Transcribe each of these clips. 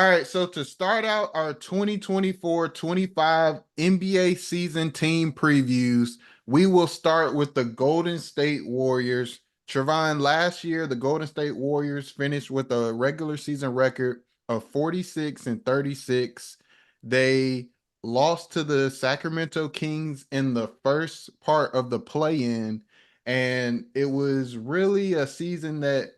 right, so to start out our 2024-25 NBA season team previews, we will start with the Golden State Warriors. Trevon, last year, the Golden State Warriors finished with a regular season record of 46-36. They lost to the Sacramento Kings in the first part of the play-in, and it was really a season that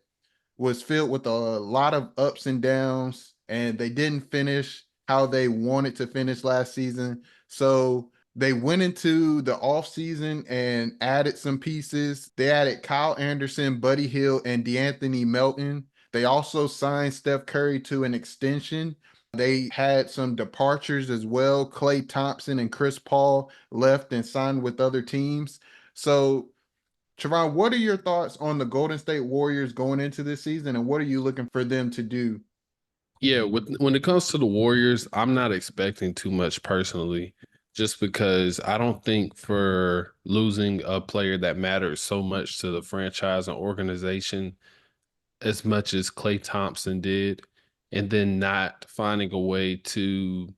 was filled with a lot of ups and downs, and they didn't finish how they wanted to finish last season. So they went into the offseason and added some pieces. They added Kyle Anderson, Buddy Hield, and DeAnthony Melton. They also signed Steph Curry to an extension. They had some departures as well. Klay Thompson and Chris Paul left and signed with other teams. So Trevon, what are your thoughts on the Golden State Warriors going into this season, and what are you looking for them to do? Yeah, when it comes to the Warriors, I'm not expecting too much personally, just because I don't think for losing a player that matters so much to the franchise and organization as much as Klay Thompson did, and then not finding a way to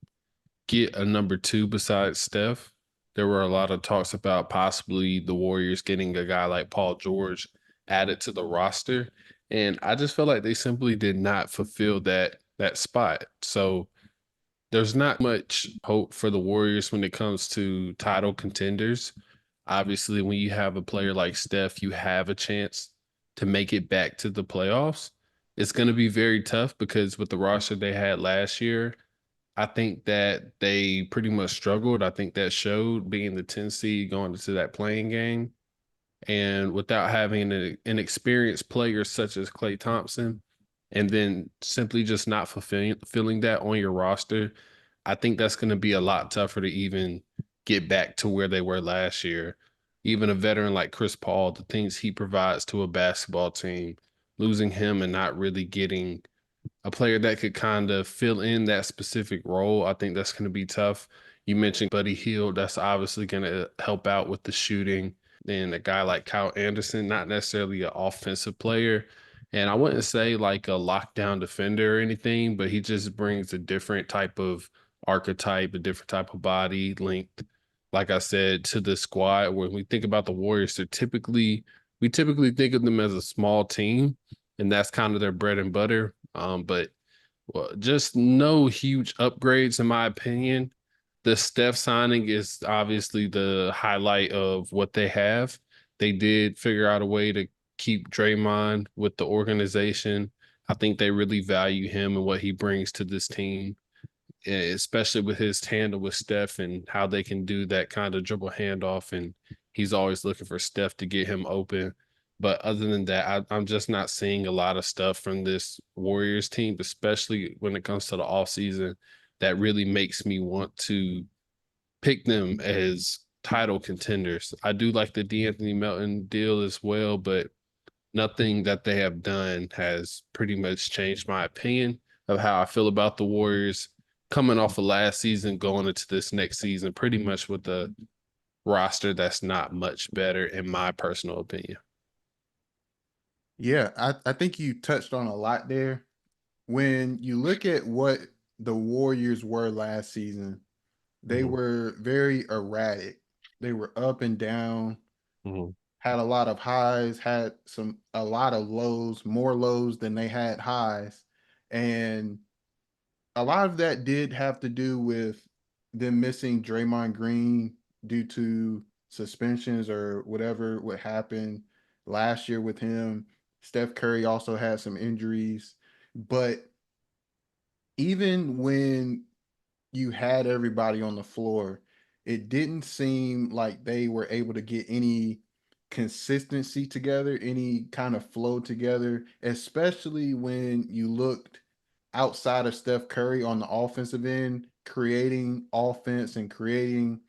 get a number two besides Steph. There were a lot of talks about possibly the Warriors getting a guy like Paul George added to the roster. And I just feel like they simply did not fulfill that spot. So there's not much hope for the Warriors when it comes to title contenders. Obviously, when you have a player like Steph, you have a chance to make it back to the playoffs. It's going to be very tough because with the roster they had last year, I think that they pretty much struggled. I think that showed being the 10 seed going into that playing game. And without having an experienced player such as Klay Thompson, and then simply just not fulfilling that on your roster, I think that's going to be a lot tougher to even get back to where they were last year. Even a veteran like Chris Paul, the things he provides to a basketball team, losing him and not really getting a player that could kind of fill in that specific role, I think that's going to be tough. You mentioned Buddy Hield, that's obviously going to help out with the shooting. Then a guy like Kyle Anderson, not necessarily an offensive player. And I wouldn't say like a lockdown defender or anything, but he just brings a different type of archetype, a different type of body length, like I said, to the squad. When we think about the Warriors, we typically think of them as a small team, and that's kind of their bread and butter. But well, just no huge upgrades in my opinion. The Steph signing is obviously the highlight of what they have. They did figure out a way to keep Draymond with the organization. I think they really value him and what he brings to this team, especially with his tandem with Steph and how they can do that kind of dribble handoff. And he's always looking for Steph to get him open. But other than that, I'm just not seeing a lot of stuff from this Warriors team, especially when it comes to the offseason, that really makes me want to pick them as title contenders. I do like the DeAnthony Melton deal as well, but nothing that they have done has pretty much changed my opinion of how I feel about the Warriors coming off of last season, going into this next season, pretty much with a roster that's not much better, in my personal opinion. Yeah, I think you touched on a lot there. When you look at what the Warriors were last season, they Mhm, were very erratic. They were up and down, mhm. had a lot of highs, had a lot of lows, more lows than they had highs. And a lot of that did have to do with them missing Draymond Green due to suspensions or whatever would happen last year with him. Steph Curry also had some injuries, but even when you had everybody on the floor, it didn't seem like they were able to get any consistency together, any kind of flow together, especially when you looked outside of Steph Curry on the offensive end, creating offense and creating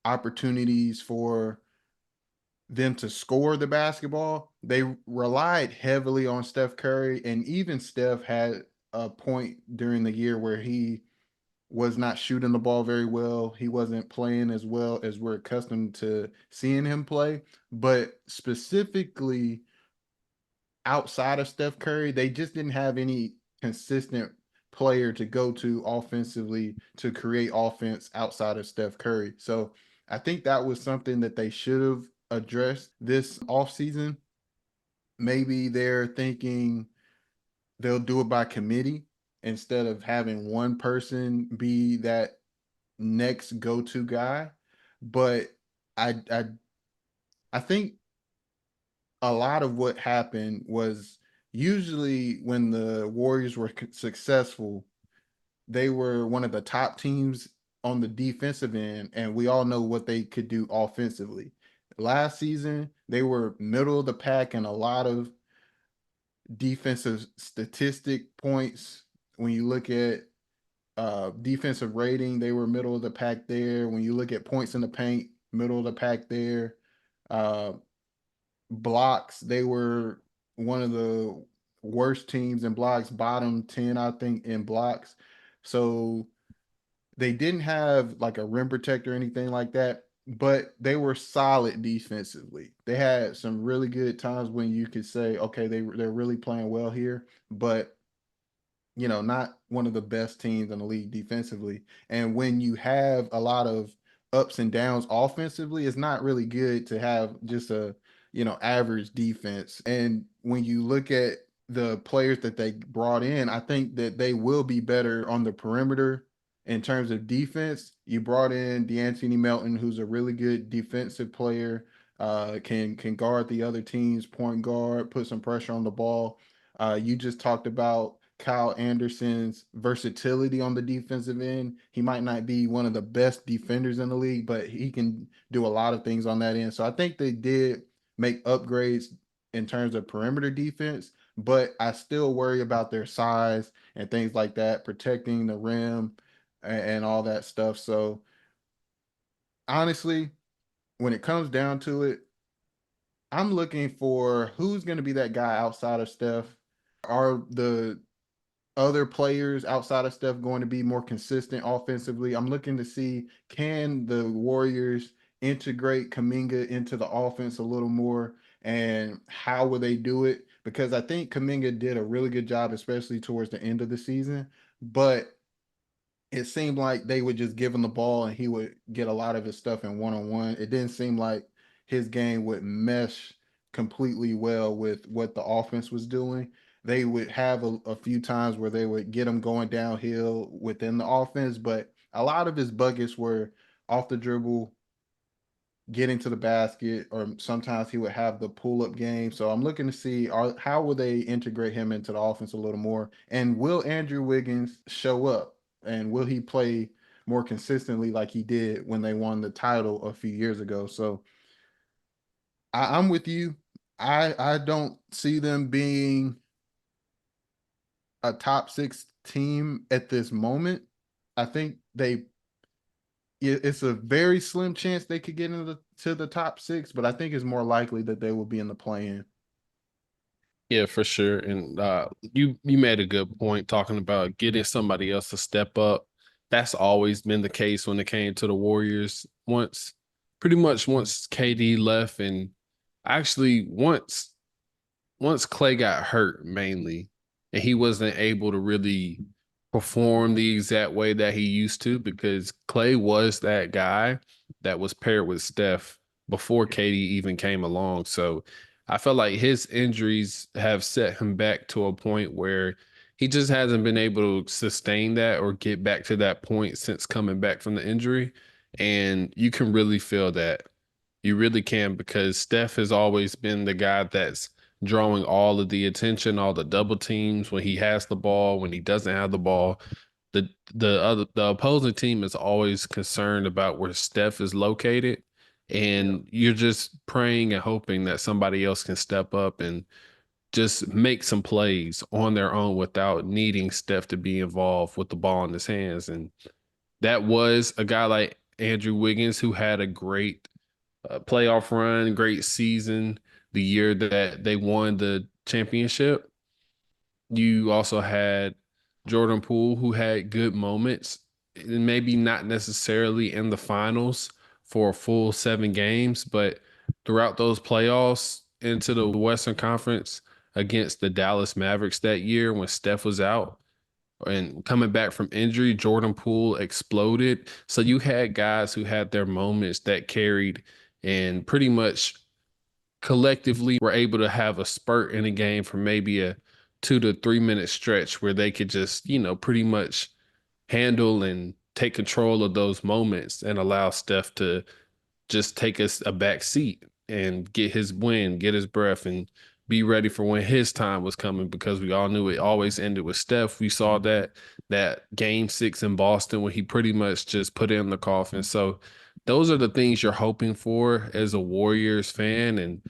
opportunities for them to score the basketball. They relied heavily on Steph Curry, and even Steph had a point during the year where he was not shooting the ball very well. He wasn't playing as well as we're accustomed to seeing him play. But specifically outside of Steph Curry, they just didn't have any consistent player to go to offensively to create offense outside of Steph Curry. So I think that was something that they should have addressed this offseason. Maybe they're thinking they'll do it by committee instead of having one person be that next go-to guy. But I I think a lot of what happened was usually when the Warriors were successful, they were one of the top teams on the defensive end, and we all know what they could do offensively. Last season, they were middle of the pack in a lot of defensive statistic points. When you look at defensive rating, they were middle of the pack there. When you look at points in the paint, middle of the pack there. Uh, Blocks, they were one of the worst teams in blocks, bottom 10, I think, in blocks. So they didn't have like a rim protector or anything like that, but they were solid defensively. They had some really good times when you could say, okay, they're really playing well here, but not one of the best teams in the league defensively. And when you have a lot of ups and downs offensively, it's not really good to have just a, average defense. And when you look at the players that they brought in, I think that they will be better on the perimeter in terms of defense. You brought in DeAnthony Melton, who's a really good defensive player, can guard the other team's point guard, put some pressure on the ball. You just talked about Kyle Anderson's versatility on the defensive end. He might not be one of the best defenders in the league, but he can do a lot of things on that end. So I think they did make upgrades in terms of perimeter defense, but I still worry about their size and things like that, protecting the rim and all that stuff. So honestly, when it comes down to it, I'm looking for who's going to be that guy outside of Steph. Are the other players outside of Steph going to be more consistent offensively? I'm looking to see, can the Warriors integrate Kaminga into the offense a little more, and how will they do it? Because I think Kaminga did a really good job, especially towards the end of the season, but it seemed like they would just give him the ball and he would get a lot of his stuff in one-on-one. It didn't seem like his game would mesh completely well with what the offense was doing. They would have a few times where they would get him going downhill within the offense, but a lot of his buckets were off the dribble, getting to the basket, or sometimes he would have the pull-up game. So I'm looking to see, how will they integrate him into the offense a little more, and will Andrew Wiggins show up, and will he play more consistently like he did when they won the title a few years ago? So I'm with you. I don't see them being a top six team at this moment. I think it's a very slim chance they could get into the top six, but I think it's more likely that they will be in the play-in. Yeah, for sure. And you made a good point talking about getting somebody else to step up. That's always been the case when it came to the Warriors. Pretty much once KD left, and actually once Clay got hurt mainly, and he wasn't able to really perform the exact way that he used to, because Clay was that guy that was paired with Steph before KD even came along. So I felt like his injuries have set him back to a point where he just hasn't been able to sustain that or get back to that point since coming back from the injury. And you can really feel that. You really can, because Steph has always been the guy that's drawing all of the attention, all the double teams when he has the ball, when he doesn't have the ball. The opposing team is always concerned about where Steph is located, and you're just praying and hoping that somebody else can step up and just make some plays on their own without needing Steph to be involved with the ball in his hands. And that was a guy like Andrew Wiggins, who had a great playoff run, great season the year that they won the championship. You also had Jordan Poole, who had good moments, and maybe not necessarily in the finals for a full 7 games, but throughout those playoffs into the Western Conference against the Dallas Mavericks that year when Steph was out. and coming back from injury, Jordan Poole exploded. So you had guys who had their moments that carried and pretty much collectively were able to have a spurt in a game for maybe a 2 to 3 minute stretch where they could just, pretty much handle and take control of those moments and allow Steph to just take us a back seat and get his win, get his breath, and be ready for when his time was coming because we all knew it always ended with Steph. We saw that game 6 in Boston when he pretty much just put in the coffin. So those are the things you're hoping for as a Warriors fan. And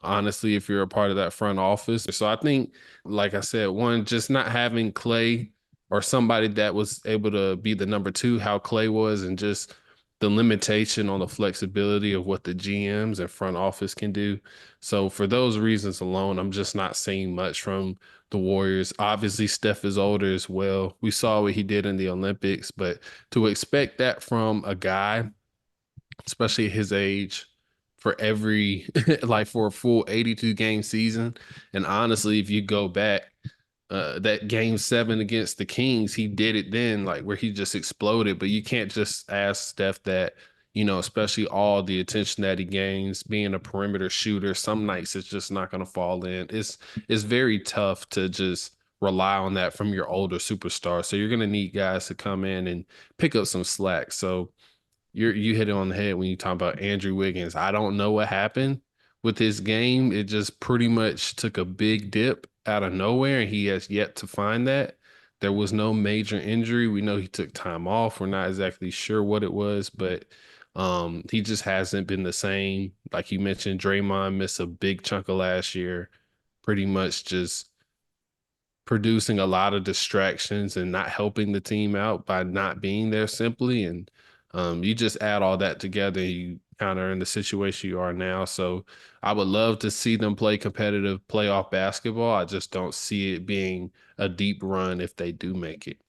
honestly, if you're a part of that front office. So I think, like I said, one, just not having Clay or somebody that was able to be the number 2, how Clay was, and just the limitation on the flexibility of what the GMs and front office can do. So for those reasons alone, I'm just not seeing much from the Warriors. Obviously, Steph is older as well. We saw what he did in the Olympics, but to expect that from a guy, especially his age, for every like for a full 82 game season. And honestly, if you go back, that game 7 against the Kings, he did it then, like where he just exploded. But you can't just ask Steph that, especially all the attention that he gains being a perimeter shooter. Some nights it's just not going to fall in. It's very tough to just rely on that from your older superstar. So you're going to need guys to come in and pick up some slack. So you hit it on the head when you talk about Andrew Wiggins. I don't know what happened with his game. It just pretty much took a big dip out of nowhere, and he has yet to find that. There was no major injury. We know he took time off. We're not exactly sure what it was, but he just hasn't been the same. Like you mentioned, Draymond missed a big chunk of last year, pretty much just producing a lot of distractions and not helping the team out by not being there simply. And you just add all that together, you kind of are in the situation you are now. So I would love to see them play competitive playoff basketball. I just don't see it being a deep run if they do make it.